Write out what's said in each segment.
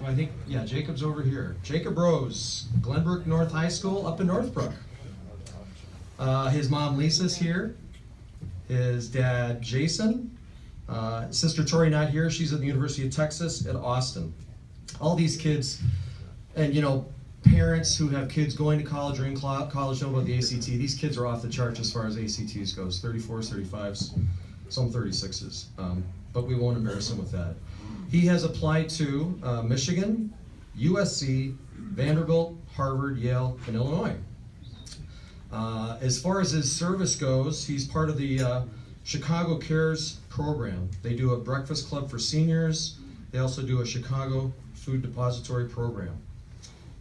I think, yeah, Jacob's over here. Jacob Rose, Glenbrook North High School up in Northbrook. His mom Lisa's here. His dad Jason. Sister Tori not here. She's at the University of Texas at Austin. All these kids, and you know, parents who have kids going to college or in college know about the ACT. These kids are off the charts as far as ACTs goes. 34s, 35s, some 36s. But we won't embarrass him with that. He has applied to Michigan, USC, Vanderbilt, Harvard, Yale, and Illinois. As far as his service goes, he's part of the Chicago Cares program. They do a breakfast club for seniors. They also do a Chicago Food Depository program.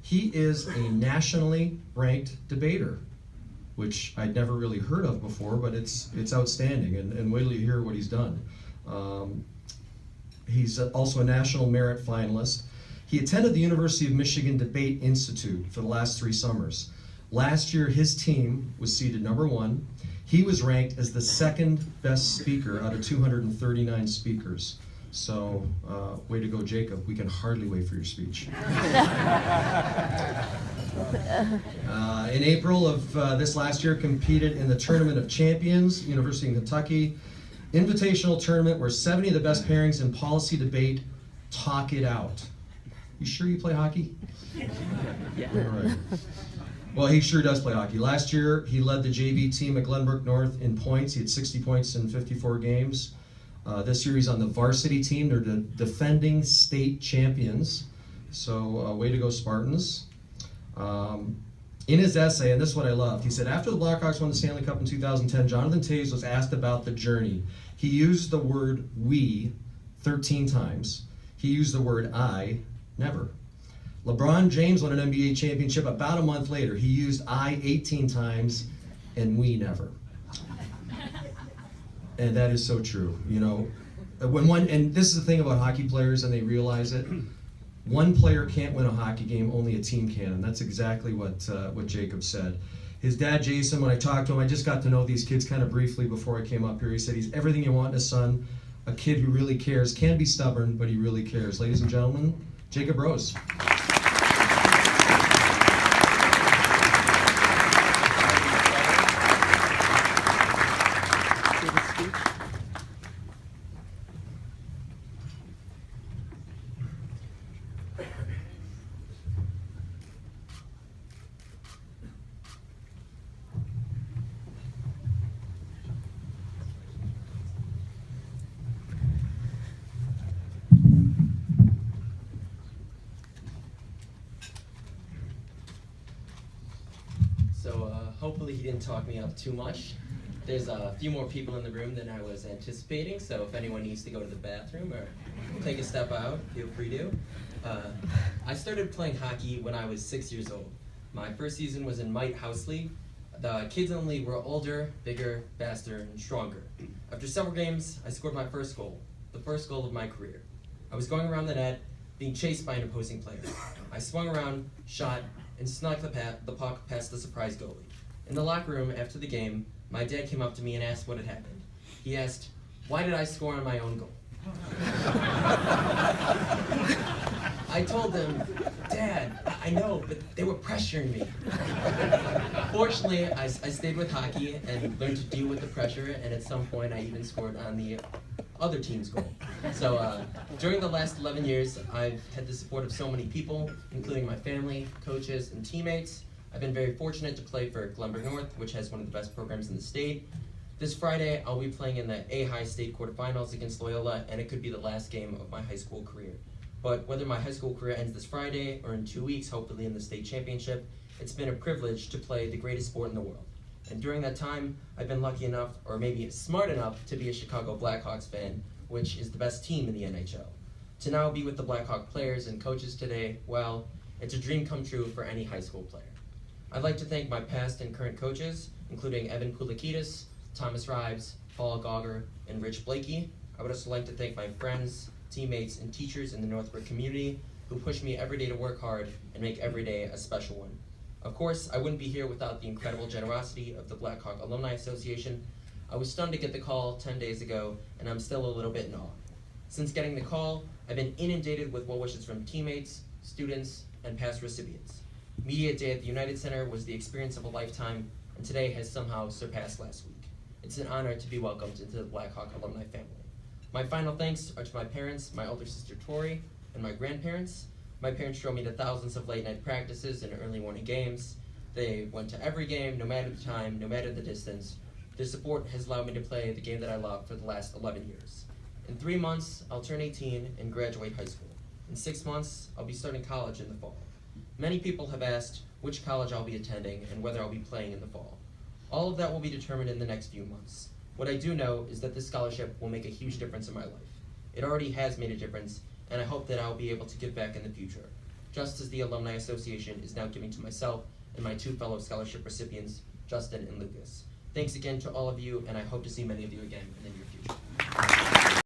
He is a nationally ranked debater, which I'd never really heard of before, but it's outstanding, and wait till you hear what he's done. He's also a National Merit finalist. He attended the University of Michigan Debate Institute for the last 3 summers. Last year, his team was seeded number 1. He was ranked as the 2nd best speaker out of 239 speakers. So, way to go, Jacob. We can hardly wait for your speech. In April of this last year, competed in the Tournament of Champions, University of Kentucky, invitational tournament where 70 of the best pairings in policy debate talk it out. You sure you play hockey? Yeah. All right. Well, he sure does play hockey. Last year, he led the JV team at Glenbrook North in points. He had 60 points in 54 games. This year, he's on the varsity team. They're the defending state champions. So, way to go, Spartans. In his essay, and this is what I loved, he said, after the Blackhawks won the Stanley Cup in 2010, Jonathan Toews was asked about the journey. He used the word we 13 times. He used the word I never. LeBron James won an NBA championship about a month later. He used I 18 times and we never. And that is so true. You know, and this is the thing about hockey players, and they realize it. One player can't win a hockey game, only a team can, and that's exactly what Jacob said. His dad, Jason, when I talked to him, I just got to know these kids kind of briefly before I came up here. He said he's everything you want in a son, a kid who really cares, can be stubborn, but he really cares. Ladies and gentlemen, Jacob Rose. Hopefully he didn't talk me up too much. There's a few more people in the room than I was anticipating, so if anyone needs to go to the bathroom or take a step out, feel free to. I started playing hockey when I was 6 years old. My first season was in Mite House League. The kids in the league were older, bigger, faster, and stronger. After several games, I scored my first goal, the first goal of my career. I was going around the net, being chased by an opposing player. I swung around, shot, and snuck the puck past the surprise goalie. In the locker room after the game, my dad came up to me and asked what had happened. He asked, why did I score on my own goal? I told him, Dad, I know, but they were pressuring me. Fortunately, I stayed with hockey and learned to deal with the pressure, and at some point I even scored on the other team's goal. So during the last 11 years, I've had the support of so many people, including my family, coaches, and teammates. I've been very fortunate to play for Glenbrook North, which has one of the best programs in the state. This Friday, I'll be playing in the A-High State quarterfinals against Loyola, and it could be the last game of my high school career. But whether my high school career ends this Friday or in 2 weeks, hopefully in the state championship, it's been a privilege to play the greatest sport in the world. And during that time, I've been lucky enough, or maybe smart enough, to be a Chicago Blackhawks fan, which is the best team in the NHL. To now be with the Blackhawk players and coaches today, well, it's a dream come true for any high school player. I'd like to thank my past and current coaches, including Evan Koulakidis, Thomas Rives, Paul Gauger, and Rich Blakey. I would also like to thank my friends, teammates, and teachers in the Northbrook community who push me every day to work hard and make every day a special one. Of course, I wouldn't be here without the incredible generosity of the Blackhawk Alumni Association. I was stunned to get the call 10 days ago, and I'm still a little bit in awe. Since getting the call, I've been inundated with well wishes from teammates, students, and past recipients. Media Day at the United Center was the experience of a lifetime, and today has somehow surpassed last week. It's an honor to be welcomed into the Blackhawk alumni family. My final thanks are to my parents, my older sister Tori, and my grandparents. My parents drove me to thousands of late night practices and early morning games. They went to every game, no matter the time, no matter the distance. Their support has allowed me to play the game that I love for the last 11 years. In 3 months, I'll turn 18 and graduate high school. In 6 months, I'll be starting college in the fall. Many people have asked which college I'll be attending and whether I'll be playing in the fall. All of that will be determined in the next few months. What I do know is that this scholarship will make a huge difference in my life. It already has made a difference, and I hope that I'll be able to give back in the future, just as the Alumni Association is now giving to myself and my 2 fellow scholarship recipients, Justin and Lucas. Thanks again to all of you, and I hope to see many of you again in the near future.